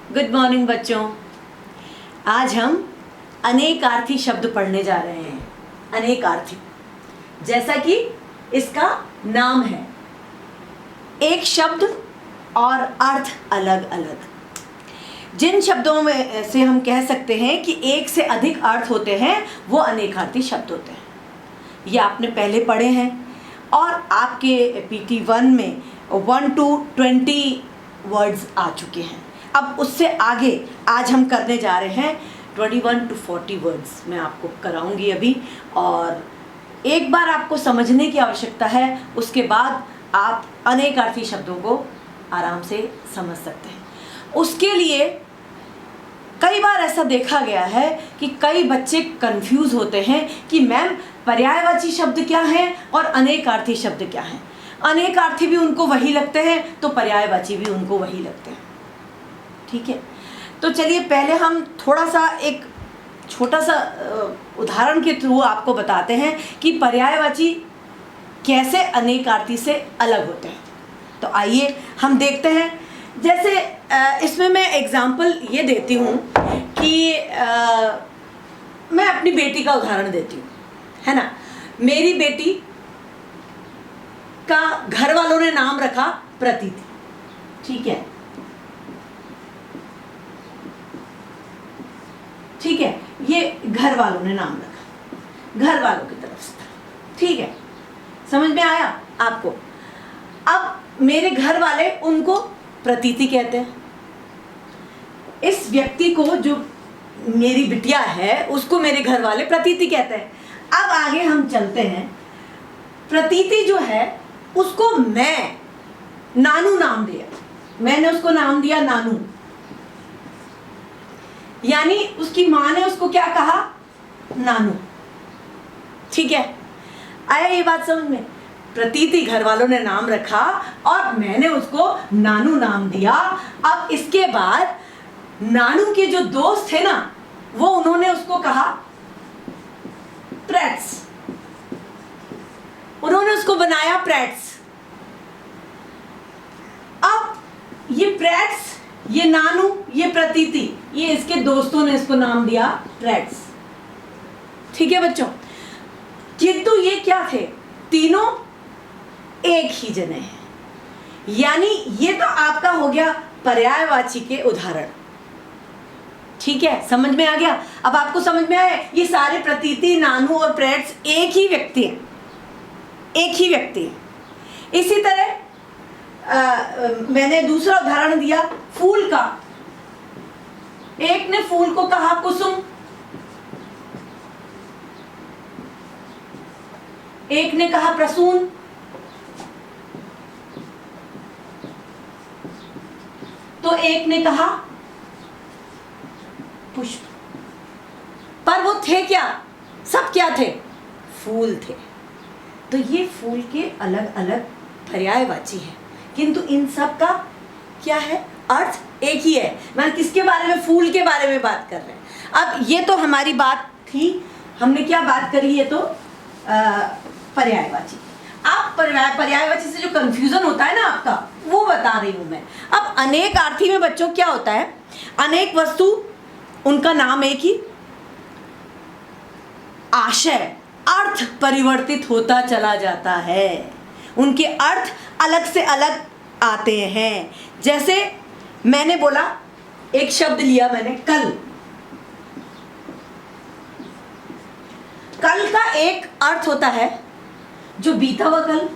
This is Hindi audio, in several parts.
गुड मॉर्निंग बच्चों। आज हम अनेकार्थी शब्द पढ़ने जा रहे हैं। अनेकार्थी, जैसा कि इसका नाम है, एक शब्द और अर्थ अलग अलग। जिन शब्दों में से हम कह सकते हैं कि एक से अधिक अर्थ होते हैं वो अनेकार्थी शब्द होते हैं। ये आपने पहले पढ़े हैं और आपके PT1 में 1 to 20 वर्ड्स आ चुके हैं। अब उससे आगे आज हम करने जा रहे हैं 21 to 40 वर्ड्स मैं आपको कराऊंगी अभी, और एक बार आपको समझने की आवश्यकता है, उसके बाद आप अनेकार्थी शब्दों को आराम से समझ सकते हैं। उसके लिए कई बार ऐसा देखा गया है कि कई बच्चे कंफ्यूज होते हैं कि मैम पर्यायवाची शब्द क्या हैं और अनेकार्थी शब्द क्या हैं। अनेकार्थी भी उनको वही लगते हैं तो पर्यायवाची भी उनको वही लगते हैं। ठीक है, तो चलिए पहले हम थोड़ा सा एक छोटा सा उदाहरण के थ्रू आपको बताते हैं कि पर्यायवाची कैसे अनेकार्थी से अलग होते हैं। तो आइए हम देखते हैं। जैसे इसमें मैं एग्जाम्पल ये देती हूँ कि मैं अपनी बेटी का उदाहरण देती हूँ, है ना। मेरी बेटी का घर वालों ने नाम रखा प्रतीति। ठीक है, ठीक है, ये घर वालों ने नाम रखा, घर वालों की तरफ से था। ठीक है, समझ में आया आपको। अब मेरे घर वाले उनको प्रतीति कहते हैं। इस व्यक्ति को, जो मेरी बिटिया है, उसको मेरे घर वाले प्रतीति कहते हैं। अब आगे हम चलते हैं। प्रतीति जो है उसको मैं नानू नाम दिया, मैंने उसको नाम दिया नानू, यानी उसकी माँ ने उसको क्या कहा, नानू। ठीक है, आया ये बात समझ में। प्रतीति घर वालों ने नाम रखा और मैंने उसको नानू नाम दिया। अब इसके बाद नानू के जो दोस्त थे ना, वो उन्होंने उसको कहा प्रेट्स, उन्होंने उसको बनाया प्रेट्स। अब ये प्रेट्स, ये नानू, ये प्रतीति, ये इसके दोस्तों ने इसको नाम दिया प्रेट्स। ठीक है बच्चों, किंतु ये क्या थे, तीनों एक ही जने हैं। यानी ये तो आपका हो गया पर्यायवाची के उदाहरण। ठीक है, समझ में आ गया। अब आपको समझ में आया, ये सारे प्रतीति, नानू और प्रेट्स एक ही व्यक्ति हैं, एक ही व्यक्ति है। इसी तरह मैंने दूसरा उदाहरण दिया फूल का। एक ने फूल को कहा कुसुम, एक ने कहा प्रसून, तो एक ने कहा पुष्प। पर वो थे क्या, सब क्या थे, फूल थे। तो ये फूल के अलग अलग पर्यायवाची है, किंतु इन सब का क्या है, अर्थ एक ही है। मैं किसके बारे में, फूल के बारे में बात कर रहे हैं। अब ये तो हमारी बात थी, हमने क्या बात करी, ये तो पर्यायवाची। आप पर्यायवाची से जो कंफ्यूजन होता है ना आपका, वो बता रही हूं मैं। अब अनेकार्थी में बच्चों क्या होता है, अनेक वस्तु, उनका नाम एक ही, आशय, अर्थ परिवर्तित होता चला जाता है, उनके अर्थ अलग से अलग आते हैं। जैसे मैंने बोला, एक शब्द लिया मैंने कल। कल का एक अर्थ होता है जो बीता हुआ कल,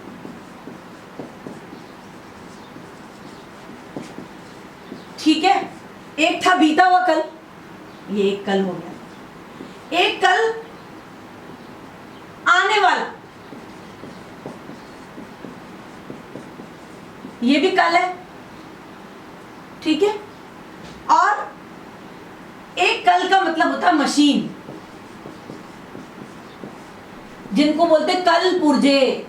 ठीक है, एक था बीता हुआ कल, ये एक कल हो गया। एक कल आने वाला, ये भी कल है। ठीक है, और एक कल का मतलब होता है मशीन, जिनको बोलते कल पुर्जे।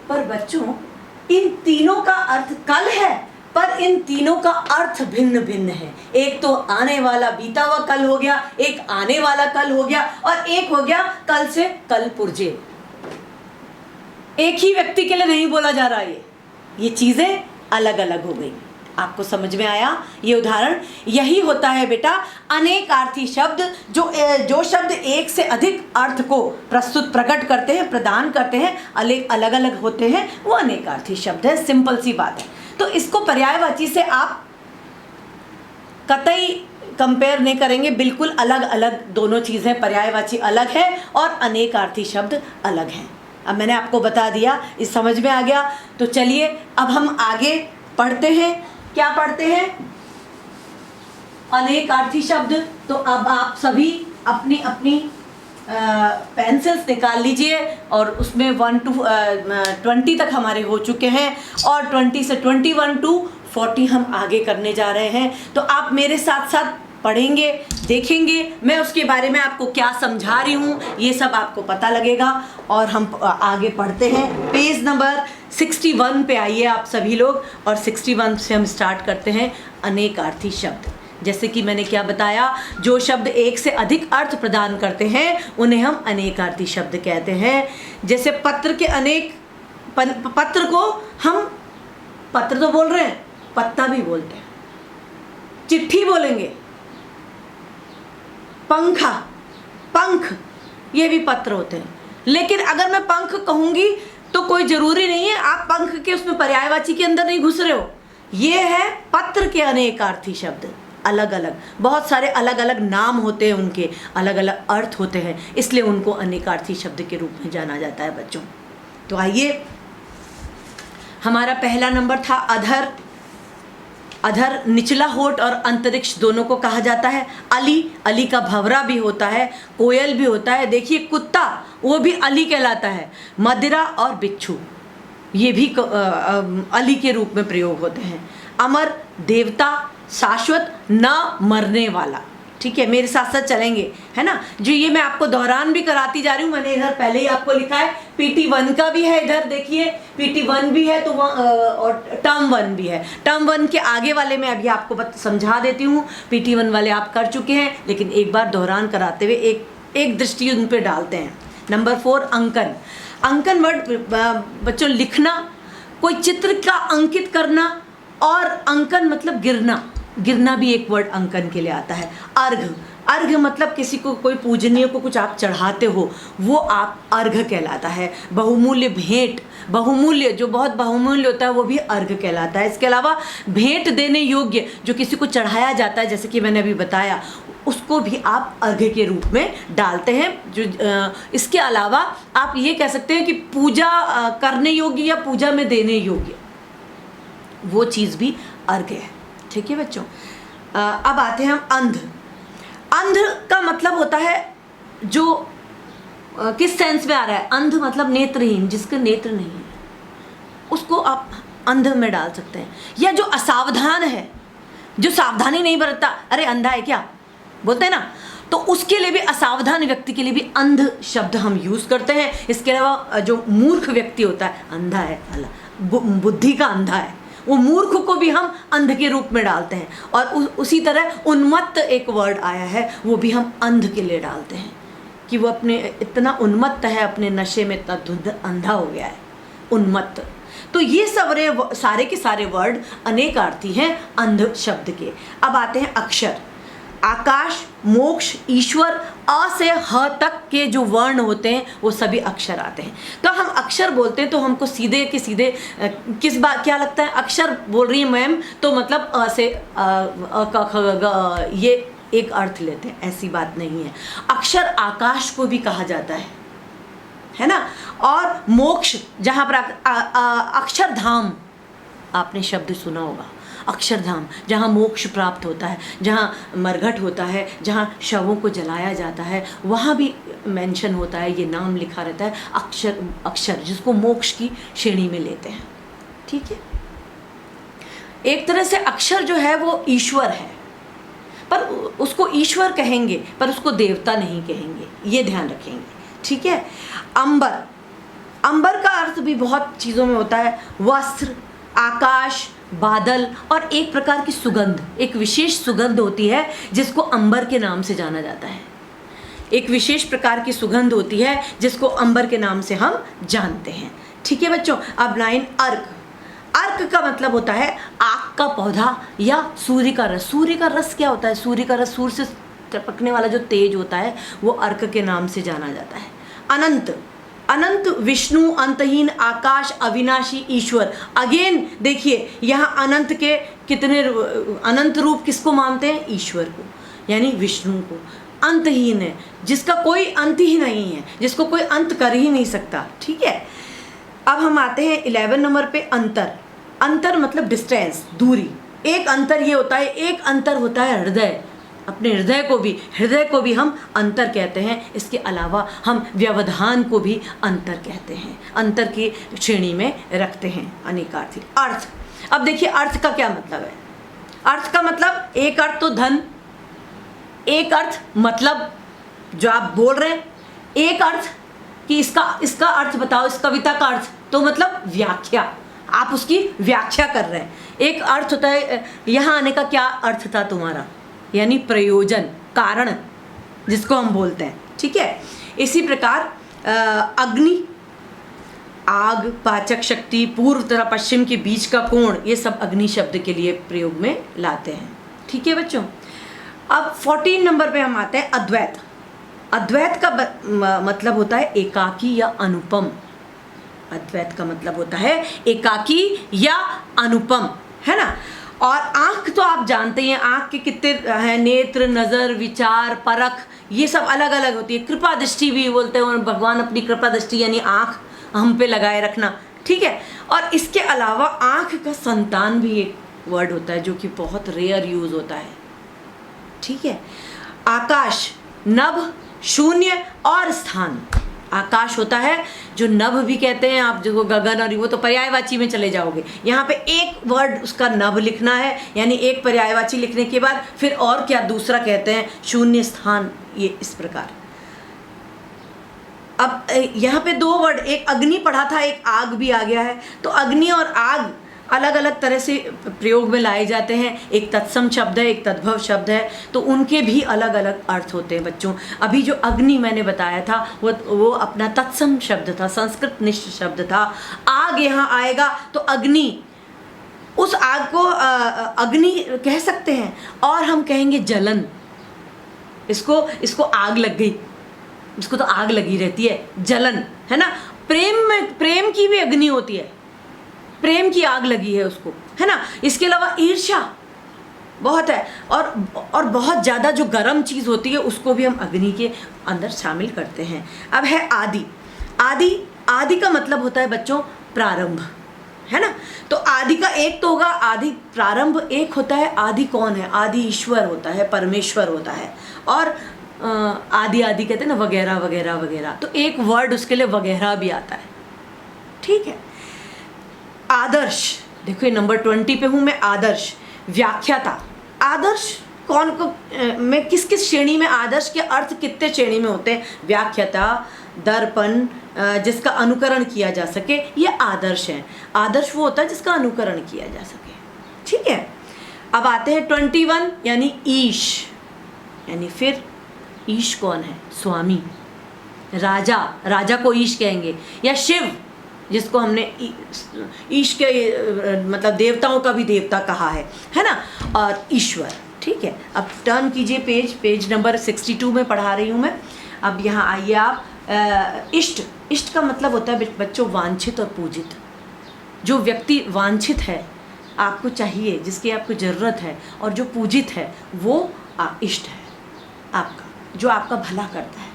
पर बच्चों, इन तीनों का अर्थ कल है, पर इन तीनों का अर्थ भिन्न भिन्न है। एक तो आने वाला बीता हुआ कल हो गया, एक आने वाला कल हो गया, और एक हो गया कल से कल पुर्जे। एक ही व्यक्ति के लिए नहीं बोला जा रहा है, ये चीजें अलग अलग हो गई। आपको समझ में आया? ये उदाहरण यही होता है बेटा, अनेकार्थी शब्द जो शब्द एक से अधिक अर्थ को प्रकट करते हैं, प्रदान करते हैं, अलग अलग होते हैं, वो अनेकार्थी शब्द है। सिंपल सी बात है। तो इसको पर्यायवाची से आप कतई कंपेयर नहीं करेंगे, बिल्कुल अलग अलग दोनों चीज़ें। पर्यायवाची अलग है और अनेकार्थी शब्द अलग हैं। अब मैंने आपको बता दिया, इस समझ में आ गया। तो चलिए अब हम आगे पढ़ते हैं। क्या पढ़ते हैं? अनेकार्थी शब्द। तो अब आप सभी अपनी अपनी पेंसिल्स निकाल लीजिए और उसमें 1 to 20 तक हमारे हो चुके हैं और 20 से 21 to 40 हम आगे करने जा रहे हैं। तो आप मेरे साथ साथ पढ़ेंगे, देखेंगे मैं उसके बारे में आपको क्या समझा रही हूँ, ये सब आपको पता लगेगा। और हम आगे पढ़ते हैं। पेज नंबर 61 पे आइए आप सभी लोग, और 61 से हम स्टार्ट करते हैं अनेकार्थी शब्द। जैसे कि मैंने क्या बताया, जो शब्द एक से अधिक अर्थ प्रदान करते हैं उन्हें हम अनेकार्थी शब्द कहते हैं। जैसे पत्र के पत्र को हम पत्र तो बोल रहे हैं, पत्ता भी बोलते हैं, चिट्ठी बोलेंगे, पंखा, पंख, ये भी पत्र होते हैं। लेकिन अगर मैं पंख कहूंगी तो कोई जरूरी नहीं है आप पंख के उसमें पर्यायवाची के अंदर नहीं घुस रहे हो। ये है पत्र के अनेकार्थी शब्द, अलग अलग, बहुत सारे अलग अलग नाम होते हैं, उनके अलग अलग अर्थ होते हैं, इसलिए उनको अनेकार्थी शब्द के रूप में जाना जाता है बच्चों। तो आइए, हमारा पहला नंबर था अधर। अधर निचला होठ और अंतरिक्ष दोनों को कहा जाता है। अली, अली का भंवरा भी होता है, कोयल भी होता है। देखिए कुत्ता, वो भी अली कहलाता है। मदिरा और बिच्छू, ये भी अली के रूप में प्रयोग होते हैं। अमर, देवता, शाश्वत, न मरने वाला। ठीक है, मेरे साथ साथ चलेंगे, है ना। जो ये मैं आपको दोहरान भी कराती जा रही हूँ, मैंने इधर पहले ही आपको लिखा है। PT1 का भी है, इधर देखिए PT1 भी है, तो और टर्म 1 भी है। टर्म 1 के आगे वाले में अभी आपको समझा देती हूँ। PT1 वाले आप कर चुके हैं, लेकिन एक बार दोहरान कराते हुए एक दृष्टि उन पर डालते हैं। नंबर 4 अंकन। अंकन वर्ड बच्चों लिखना, कोई चित्र का अंकित करना, और अंकन मतलब गिरना, गिरना भी एक वर्ड अंकन के लिए आता है। अर्घ, अर्घ मतलब किसी को, कोई पूजनीय को कुछ आप चढ़ाते हो, वो आप अर्घ कहलाता है। बहुमूल्य भेंट, बहुमूल्य जो बहुत बहुमूल्य होता है वो भी अर्घ कहलाता है। इसके अलावा भेंट देने योग्य जो किसी को चढ़ाया जाता है, जैसे कि मैंने अभी बताया, उसको भी आप अर्घ के रूप में डालते हैं। जो इसके अलावा आप ये कह सकते हैं कि पूजा करने योग्य या पूजा में देने योग्य, वो चीज़ भी अर्घ है। ठीक है बच्चों। अब आते हैं हम अंध। अंध का मतलब होता है जो किस सेंस में आ रहा है? अंध मतलब नेत्रहीन, जिसके नेत्र नहीं है, उसको आप अंध में डाल सकते हैं। या जो असावधान है, जो सावधानी नहीं बरतता, अरे अंधा है क्या बोलते हैं ना, तो उसके लिए भी, असावधान व्यक्ति के लिए भी अंध शब्द हम यूज करते हैं। इसके अलावा जो मूर्ख व्यक्ति होता है, अंधा है, बुद्धि का अंधा है, वो मूर्ख को भी हम अंध के रूप में डालते हैं। और उसी तरह उन्मत्त एक वर्ड आया है, वो भी हम अंध के लिए डालते हैं कि वो अपने इतना उन्मत्त है, अपने नशे में इतना धुंध अंधा हो गया है, उन्मत्त। तो ये सारे के सारे वर्ड अनेकार्थी हैं अंध शब्द के। अब आते हैं अक्षर। आकाश, मोक्ष, ईश्वर, अ से ह तक के जो वर्ण होते हैं वो सभी अक्षर आते हैं। तो हम अक्षर बोलते हैं तो हमको सीधे के सीधे किस बात क्या लगता है? अक्षर बोल रही है मैम, तो मतलब अ से अ क ख ग ये एक अर्थ लेते हैं, ऐसी बात नहीं है। अक्षर आकाश को भी कहा जाता है ना। और मोक्ष, जहाँ पर अक्षरधाम, आपने शब्द सुना होगा, अक्षरधाम, जहाँ मोक्ष प्राप्त होता है, जहाँ मरघट होता है, जहाँ शवों को जलाया जाता है, वहाँ भी मेंशन होता है, ये नाम लिखा रहता है अक्षर, जिसको मोक्ष की श्रेणी में लेते हैं। ठीक है, एक तरह से अक्षर जो है वो ईश्वर है, पर उसको ईश्वर कहेंगे पर उसको देवता नहीं कहेंगे, ये ध्यान रखेंगे। ठीक है। अंबर, अंबर का अर्थ भी बहुत चीज़ों में होता है। वस्त्र, आकाश, बादल, और एक प्रकार की सुगंध, एक विशेष सुगंध होती है जिसको अंबर के नाम से जाना जाता है। एक विशेष प्रकार की सुगंध होती है जिसको अंबर के नाम से हम जानते हैं। ठीक है बच्चों। अब लाइन अर्क। अर्क का मतलब होता है आग का पौधा या सूर्य का रस। सूर्य का रस क्या होता है? सूर्य का रस, सूर्य से टपकने वाला जो तेज होता है वो अर्क के नाम से जाना जाता है। अनंत। अनंत विष्णु, अंतहीन, आकाश, अविनाशी, ईश्वर। अगेन देखिए यहाँ अनंत के कितने अनंत रूप किसको मानते हैं? ईश्वर को, यानी विष्णु को। अंतहीन है, जिसका कोई अंत ही नहीं है, जिसको कोई अंत कर ही नहीं सकता। ठीक है। अब हम आते हैं 11 नंबर पे, अंतर। अंतर मतलब डिस्टेंस, दूरी। एक अंतर ये होता है, एक अंतर होता है हृदय। अपने हृदय को भी हम अंतर कहते हैं। इसके अलावा हम व्यवधान को भी अंतर कहते हैं, अंतर की श्रेणी में रखते हैं अनेकार्थी। अर्थ। अब देखिए अर्थ का क्या मतलब है। अर्थ का मतलब एक अर्थ तो धन, एक अर्थ मतलब जो आप बोल रहे हैं, एक अर्थ कि इसका अर्थ बताओ, इस कविता का अर्थ, तो मतलब व्याख्या, आप उसकी व्याख्या कर रहे हैं। एक अर्थ होता है यहाँ आने का क्या अर्थ था तुम्हारा, यानी प्रयोजन, कारण, जिसको हम बोलते हैं। ठीक है। इसी प्रकार अग्नि, आग, पाचक शक्ति, पूर्व तथा पश्चिम के बीच का कोण, ये सब अग्नि शब्द के लिए प्रयोग में लाते हैं। ठीक है बच्चों। अब 14 नंबर पे हम आते हैं अद्वैत। अद्वैत का मतलब होता है एकाकी या अनुपम। अद्वैत का मतलब होता है एकाकी या अनुपम, है ना। और आँख तो आप जानते हैं, आँख के कितने हैं, नेत्र, नज़र, विचार, परख, ये सब अलग अलग होती है। कृपा दृष्टि भी बोलते हैं, भगवान अपनी कृपा दृष्टि यानी आँख हम पे लगाए रखना। ठीक है। और इसके अलावा आँख का संतान भी एक वर्ड होता है जो कि बहुत रेयर यूज़ होता है। ठीक है। आकाश, नभ, शून्य और स्थान। आकाश होता है जो नभ भी कहते हैं आप, जो गगन, और वो तो पर्यायवाची में चले जाओगे। यहाँ पे एक वर्ड उसका नभ लिखना है, यानी एक पर्यायवाची लिखने के बाद फिर और क्या दूसरा कहते हैं, शून्य, स्थान, ये इस प्रकार। अब यहाँ पे दो वर्ड, एक अग्नि पढ़ा था, एक आग भी आ गया है। तो अग्नि और आग अलग अलग तरह से प्रयोग में लाए जाते हैं। एक तत्सम शब्द है, एक तद्भव शब्द है, तो उनके भी अलग अलग अर्थ होते हैं बच्चों। अभी जो अग्नि मैंने बताया था वो अपना तत्सम शब्द था, संस्कृत निष्ठ शब्द था। आग यहाँ आएगा तो अग्नि, उस आग को अग्नि कह सकते हैं। और हम कहेंगे जलन, इसको आग लग गई, इसको तो आग लगी रहती है, जलन, है ना। प्रेम की भी अग्नि होती है, प्रेम की आग लगी है उसको, है ना। इसके अलावा ईर्ष्या बहुत है, और बहुत ज़्यादा जो गर्म चीज़ होती है उसको भी हम अग्नि के अंदर शामिल करते हैं। अब है आदि। आदि का मतलब होता है बच्चों प्रारंभ, है ना। तो आदि का एक तो होगा आदि, प्रारंभ एक होता है। आदि कौन है? आदि ईश्वर होता है, परमेश्वर होता है। और आदि कहते हैं ना, वगैरह वगैरह वगैरह, तो एक वर्ड उसके लिए वगैरह भी आता है। ठीक है। आदर्श, देखो ये नंबर 20 पे हूँ मैं। आदर्श, व्याख्याता। आदर्श कौन को में किस किस श्रेणी में, आदर्श के अर्थ कितने श्रेणी में होते हैं? व्याख्याता, दर्पण, जिसका अनुकरण किया जा सके, ये आदर्श है। आदर्श वो होता है जिसका अनुकरण किया जा सके। ठीक है। अब आते हैं 21, यानी ईश, यानी फिर ईश कौन है? स्वामी, राजा को ईश कहेंगे, या शिव, जिसको हमने ईश के मतलब देवताओं का भी देवता कहा है ना, और ईश्वर। ठीक है। अब टर्न कीजिए पेज नंबर 62 में पढ़ा रही हूँ मैं। अब यहाँ आइए आप। इष्ट का मतलब होता है बच्चों वांछित और पूजित। जो व्यक्ति वांछित है, आपको चाहिए, जिसकी आपको ज़रूरत है, और जो पूजित है वो इष्ट है आपका, जो आपका भला करता है।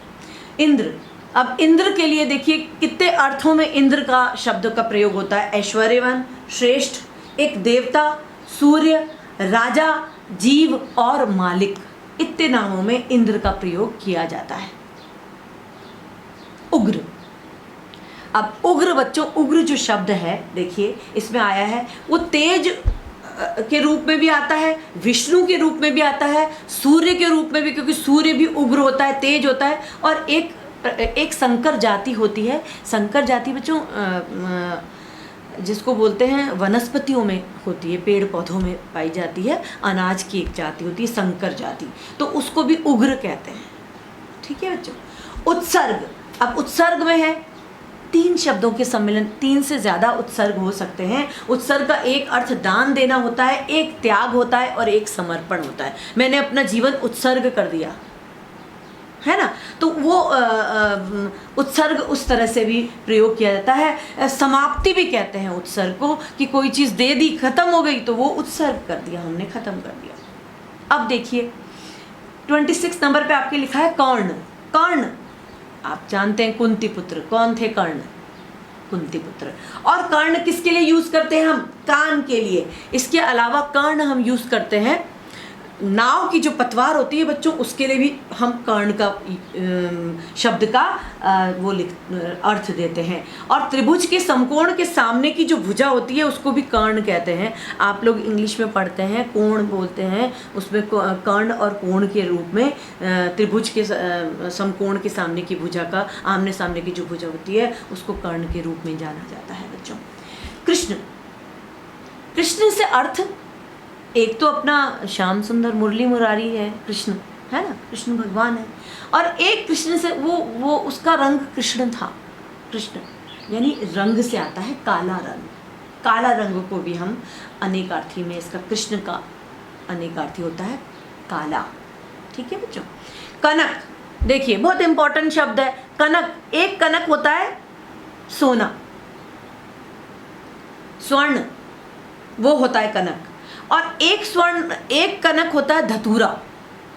इंद्र। अब इंद्र के लिए देखिए कितने अर्थों में इंद्र का शब्द का प्रयोग होता है। ऐश्वर्यवान, श्रेष्ठ, एक देवता, सूर्य, राजा, जीव और मालिक, इतने नामों में इंद्र का प्रयोग किया जाता है। उग्र। अब उग्र बच्चों, उग्र जो शब्द है देखिए इसमें आया है, वो तेज के रूप में भी आता है, विष्णु के रूप में भी आता है, सूर्य के रूप में भी, क्योंकि सूर्य भी उग्र होता है, तेज होता है। और एक संकर जाति होती है। संकर जाति बच्चों जिसको बोलते हैं वनस्पतियों में होती है, पेड़ पौधों में पाई जाती है, अनाज की एक जाति होती है संकर जाति, तो उसको भी उग्र कहते हैं। ठीक है बच्चों। उत्सर्ग। अब उत्सर्ग में है 3 शब्दों के सम्मेलन, 3 से ज़्यादा उत्सर्ग हो सकते हैं। उत्सर्ग का एक अर्थ दान देना होता है, एक त्याग होता है और एक समर्पण होता है। मैंने अपना जीवन उत्सर्ग कर दिया है ना, तो वो उत्सर्ग उस तरह से भी प्रयोग किया जाता है। समाप्ति भी कहते हैं उत्सर्ग को, कि कोई चीज़ दे दी, खत्म हो गई, तो वो उत्सर्ग कर दिया, हमने खत्म कर दिया। अब देखिए 26 नंबर पे आपके लिखा है कर्ण। कर्ण आप जानते हैं कुंती पुत्र, कौन थे कर्ण? कुंती पुत्र। और कर्ण किसके लिए यूज करते हैं हम? कान के लिए। इसके अलावा कर्ण हम यूज करते हैं, नाव की जो पतवार होती है बच्चों, उसके लिए भी हम कर्ण का शब्द का वो अर्थ देते हैं। और त्रिभुज के समकोण के सामने की जो भुजा होती है उसको भी कर्ण कहते हैं। आप लोग इंग्लिश में पढ़ते हैं, कोण बोलते हैं, उसमें कर्ण और कोण के रूप में त्रिभुज के समकोण के सामने की भुजा का, आमने सामने की जो भुजा होती है उसको कर्ण के रूप में जाना जाता है बच्चों। कृष्ण, कृष्ण से अर्थ एक तो अपना श्याम सुंदर मुरली मुरारी है कृष्ण, है ना, कृष्ण भगवान है। और एक कृष्ण से वो उसका रंग कृष्ण था। कृष्ण यानी रंग से आता है काला रंग। काला रंग को भी हम अनेकार्थी में, इसका कृष्ण का अनेकार्थी होता है काला। ठीक है बच्चों। कनक, देखिए बहुत इंपॉर्टेंट शब्द है कनक। एक कनक होता है सोना, स्वर्ण, वो होता है कनक। और एक कनक होता है धतूरा।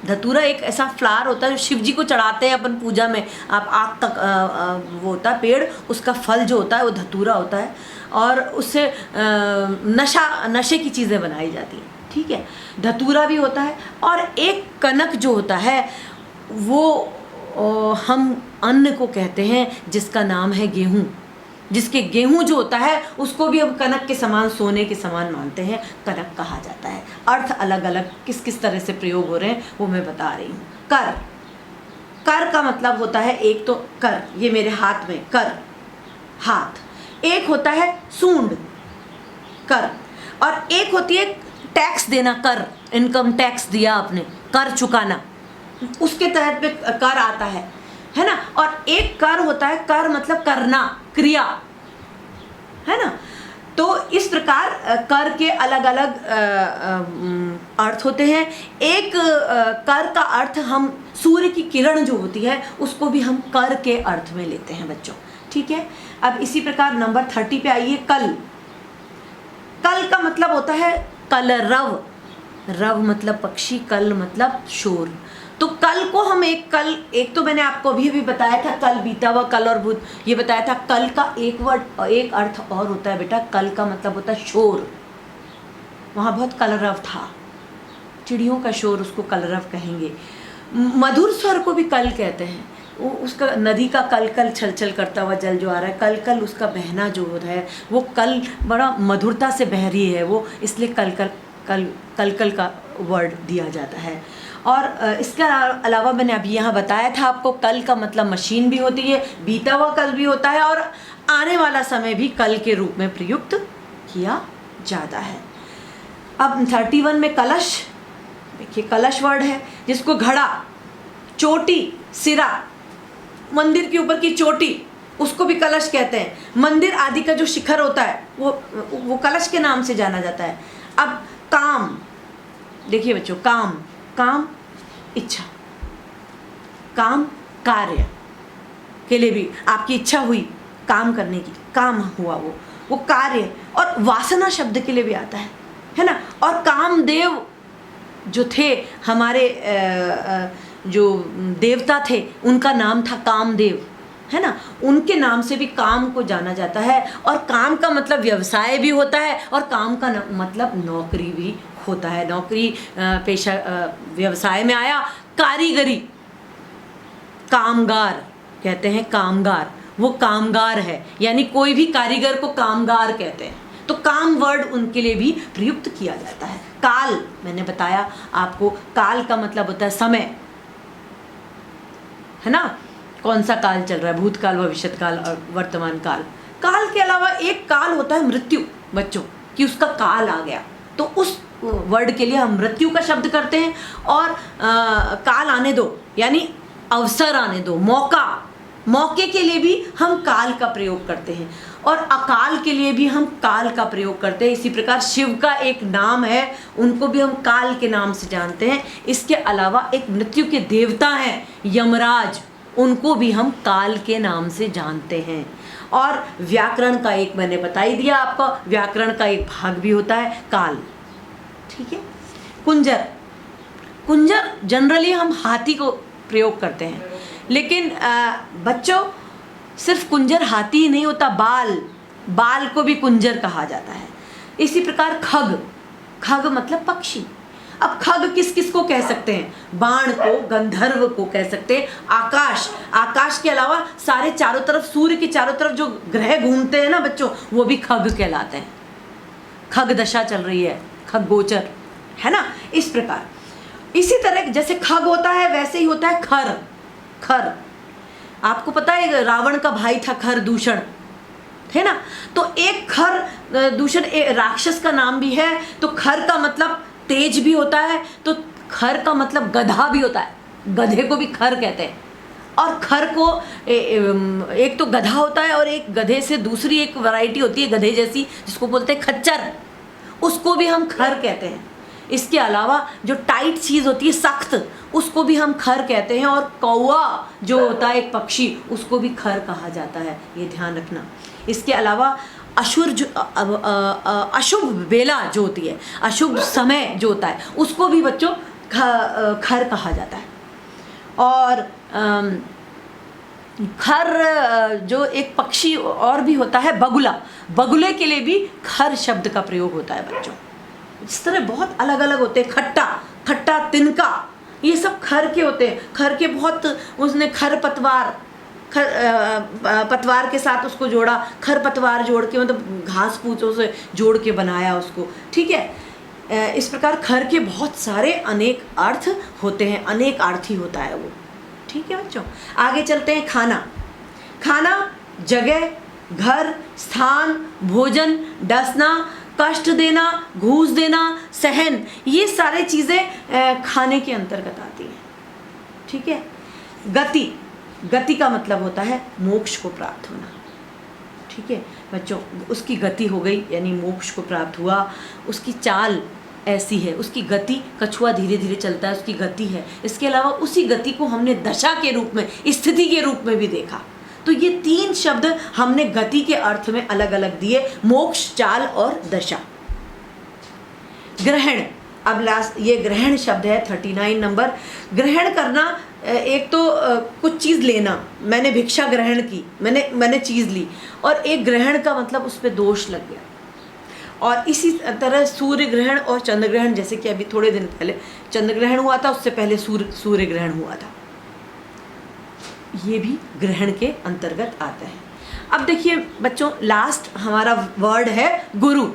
धतूरा एक ऐसा फ्लावर होता है जो शिव जी को चढ़ाते हैं अपन पूजा में। आप आग तक वो होता है पेड़, उसका फल जो होता है वो धतूरा होता है, और उससे नशे की चीज़ें बनाई जाती हैं। ठीक है, धतूरा भी होता है। और एक कनक जो होता है वो हम अन्न को कहते हैं जिसका नाम है गेहूँ। जिसके गेहूं जो होता है उसको भी हम कनक के समान, सोने के समान मानते हैं, कनक कहा जाता है। अर्थ अलग अलग किस किस तरह से प्रयोग हो रहे हैं वो मैं बता रही हूँ। कर, कर का मतलब होता है एक तो कर, ये मेरे हाथ में कर, हाथ। एक होता है सूंड, कर। और एक होती है टैक्स देना, कर, इनकम टैक्स दिया आपने, कर चुकाना, उसके तहत पे कर आता है ना। और एक कर होता है, कर मतलब करना, क्रिया, है ना। तो इस प्रकार कर के अलग अलग अर्थ होते हैं। एक कर का अर्थ हम सूर्य की किरण जो होती है उसको भी हम कर के अर्थ में लेते हैं बच्चों। ठीक है, अब इसी प्रकार नंबर 30 पे आइए। कल, कल का मतलब होता है कलरव। रव मतलब पक्षी, कल मतलब शोर। तो कल को हम एक तो मैंने आपको अभी बताया था, कल बीता हुआ, कल और बुध, ये बताया था। कल का एक अर्थ और होता है बेटा, कल का मतलब होता है शोर। वहाँ बहुत कलरव था, चिड़ियों का शोर, उसको कलरव कहेंगे। मधुर स्वर को भी कल कहते हैं। वो उसका नदी का कल कल छल छल करता हुआ जल जो आ रहा है, कल कल उसका बहना जो है वो कल बड़ा मधुरता से बह रही है वो, इसलिए कल कल कल कल कल का वर्ड दिया जाता है। और इसके अलावा मैंने अभी यहाँ बताया था आपको, कल का मतलब मशीन भी होती है, बीता हुआ कल भी होता है, और आने वाला समय भी कल के रूप में प्रयुक्त किया जाता है। अब 31 में कलश, देखिए कलश वर्ड है जिसको घड़ा, चोटी, सिरा, मंदिर के ऊपर की चोटी, उसको भी कलश कहते हैं। मंदिर आदि का जो शिखर होता है वो कलश के नाम से जाना जाता है। अब काम, देखिए बच्चों, काम, काम इच्छा, काम कार्य के लिए भी आपकी इच्छा हुई काम करने की, काम हुआ वो कार्य। और वासना शब्द के लिए भी आता है ना। और कामदेव जो थे हमारे जो देवता थे, उनका नाम था कामदेव, है ना। उनके नाम से भी काम को जाना जाता है। और काम का मतलब व्यवसाय भी होता है, और काम का मतलब नौकरी भी होता है। नौकरी पेशा व्यवसाय में आया। कारीगरी, कामगार कहते हैं, कामगार, वो कामगार है, यानी कोई भी कारीगर को कामगार कहते हैं। तो काम वर्ड उनके लिए भी प्रयुक्त किया जाता है। काल, मैंने बताया आपको, काल का मतलब होता है समय, है ना। कौन सा काल चल रहा है, भूतकाल, भविष्यत काल और वर्तमान काल। काल के अलावा एक काल होता है मृत्यु बच्चों, कि उसका काल आ गया, तो उस वर्ड के लिए हम मृत्यु का शब्द करते हैं। और काल आने दो यानी अवसर आने दो, मौका, मौके के लिए भी हम काल का प्रयोग करते हैं और अकाल के लिए भी हम काल का प्रयोग करते हैं। इसी प्रकार शिव का एक नाम है, उनको भी हम काल के नाम से जानते हैं। इसके अलावा एक मृत्यु के देवता हैं यमराज, उनको भी हम काल के नाम से जानते हैं। और व्याकरण का एक मैंने बता ही दिया आपको, व्याकरण का एक भाग भी होता है काल। ठीक है। कुंजर, कुंजर जनरली हम हाथी को प्रयोग करते हैं, लेकिन बच्चों सिर्फ कुंजर हाथी ही नहीं होता, बाल को भी कुंजर कहा जाता है। इसी प्रकार खग, खग मतलब पक्षी। अब खग किस किस को कह सकते हैं? बाण को, गंधर्व को कह सकते हैं। आकाश, आकाश के अलावा सारे चारों तरफ, सूर्य के चारों तरफ जो ग्रह घूमते हैं ना बच्चों, वो भी खग कहलाते हैं। खग दशा चल रही है, खग गोचर, है ना। इस प्रकार इसी तरह जैसे खग होता है वैसे ही होता है खर। खर, आपको पता है रावण का भाई था खर दूषण, है ना। तो एक खर दूषण राक्षस का नाम भी है। तो खर का मतलब तेज भी होता है, तो खर का मतलब गधा भी होता है, गधे को भी खर कहते हैं। और खर को एक तो गधा होता है और एक गधे से दूसरी एक वैरायटी होती है गधे जैसी, जिसको बोलते हैं खच्चर, उसको भी हम खर कहते हैं। इसके अलावा जो टाइट चीज़ होती है सख्त, उसको भी हम खर कहते हैं। और कौवा जो होता है एक पक्षी, उसको भी खर कहा जाता है, ये ध्यान रखना। इसके अलावा अशुभ बेला जो होती है, अशुभ समय जो होता है, उसको भी बच्चों खर कहा जाता है। और खर जो एक पक्षी और भी होता है बगुला, बगुले के लिए भी खर शब्द का प्रयोग होता है बच्चों। इस तरह बहुत अलग अलग होते हैं। खट्टा, खट्टा, तिनका, ये सब खर के होते हैं। खर के बहुत, उसने खरपतवार, पतवार के साथ उसको जोड़ा, खरपतवार जोड़ के मतलब घास फूसों से जोड़ के बनाया उसको। ठीक है। इस प्रकार खर के बहुत सारे अनेक अर्थ होते हैं, अनेक अर्थी होता है वो। ठीक है बच्चों, आगे चलते हैं। खाना, खाना जगह, घर, स्थान, भोजन, डसना, कष्ट देना, घूस देना, सहन, ये सारे चीज़ें खाने के अंतर्गत आती हैं। ठीक है। गति, गति का मतलब होता है मोक्ष को प्राप्त होना। ठीक है बच्चों, उसकी गति हो गई यानी मोक्ष को प्राप्त हुआ। उसकी चाल ऐसी है, उसकी गति, कछुआ धीरे धीरे चलता है, उसकी गति है। इसके अलावा उसी गति को हमने दशा के रूप में, स्थिति के रूप में भी देखा। तो ये तीन शब्द हमने गति के अर्थ में अलग अलग दिए, मोक्ष, चाल और दशा। ग्रहण, अब लास्ट ये ग्रहण शब्द है 39 नंबर। ग्रहण करना, एक तो कुछ चीज़ लेना, मैंने भिक्षा ग्रहण की, मैंने चीज़ ली, और एक ग्रहण का मतलब उस पर दोष लग गया। और इसी तरह सूर्य ग्रहण और चंद्र ग्रहण, जैसे कि अभी थोड़े दिन पहले चंद्र ग्रहण हुआ था, उससे पहले सूर्य ग्रहण हुआ था, ये भी ग्रहण के अंतर्गत आता है। अब देखिए बच्चों, लास्ट हमारा वर्ड है गुरु।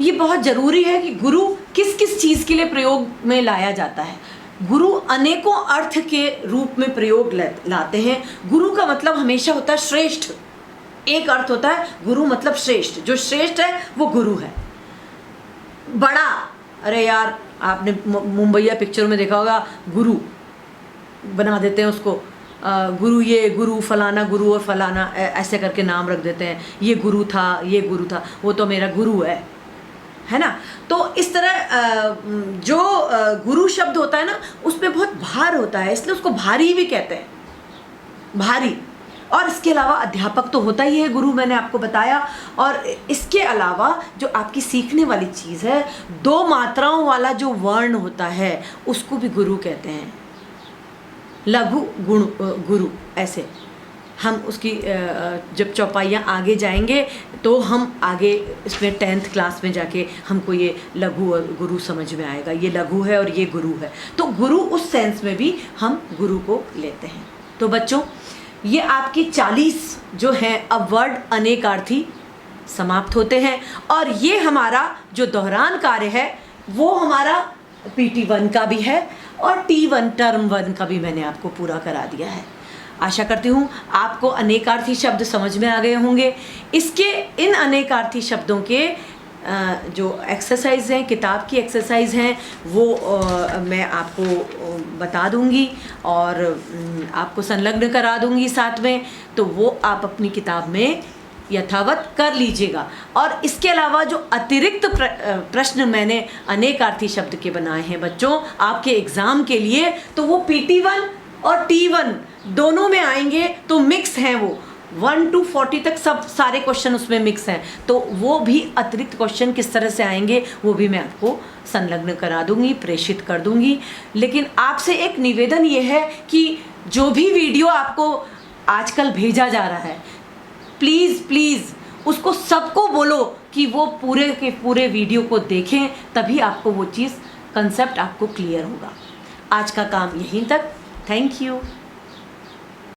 ये बहुत जरूरी है कि गुरु किस किस चीज के लिए प्रयोग में लाया जाता है। गुरु अनेकों अर्थ के रूप में प्रयोग लाते हैं। गुरु का मतलब हमेशा होता है श्रेष्ठ। एक अर्थ होता है गुरु मतलब श्रेष्ठ, जो श्रेष्ठ है वो गुरु है। बड़ा, अरे यार आपने मुंबईया पिक्चर में देखा होगा, गुरु बना देते हैं उसको, गुरु, ये गुरु फलाना, गुरु और फलाना ऐसे करके नाम रख देते हैं। ये गुरु था, ये गुरु था, वो तो मेरा गुरु है ना। तो इस तरह जो गुरु शब्द होता है ना, उसमें बहुत भार होता है, इसलिए उसको भारी भी कहते हैं, भारी। और इसके अलावा अध्यापक तो होता ही है गुरु, मैंने आपको बताया। और इसके अलावा जो आपकी सीखने वाली चीज़ है, 2 मात्राओं वाला जो वर्ण होता है, उसको भी गुरु कहते हैं। लघु गुण गुरु, ऐसे हम उसकी जब चौपाइयाँ आगे जाएंगे तो हम आगे इसमें 10th क्लास में जाके हमको ये लघु और गुरु समझ में आएगा। ये लघु है और ये गुरु है, तो गुरु उस सेंस में भी हम गुरु को लेते हैं। तो बच्चों, ये आपकी 40 जो हैं अब वर्ड अनेकार्थी समाप्त होते हैं। और ये हमारा जो दोहरान कार्य है वो हमारा PT1 का भी है और T1 टर्म 1 का भी मैंने आपको पूरा करा दिया है। आशा करती हूँ आपको अनेकार्थी शब्द समझ में आ गए होंगे। इन अनेकार्थी शब्दों के जो एक्सरसाइज हैं, किताब की एक्सरसाइज हैं, वो मैं आपको बता दूंगी और आपको संलग्न करा दूंगी साथ में, तो वो आप अपनी किताब में यथावत कर लीजिएगा। और इसके अलावा जो अतिरिक्त प्रश्न मैंने अनेकार्थी शब्द के बनाए हैं बच्चों आपके एग्ज़ाम के लिए, तो वो PT1 और T1 दोनों में आएंगे, तो मिक्स हैं वो 1 to 40 तक सब सारे क्वेश्चन उसमें मिक्स हैं, तो वो भी अतिरिक्त क्वेश्चन किस तरह से आएंगे वो भी मैं आपको संलग्न करा दूंगी, प्रेषित कर दूंगी। लेकिन आपसे एक निवेदन ये है कि जो भी वीडियो आपको आजकल भेजा जा रहा है, प्लीज़ उसको सबको बोलो कि वो पूरे के पूरे वीडियो को देखें, तभी आपको वो चीज़ कंसेप्ट आपको क्लियर होगा। आज का काम यहीं तक। Thank you.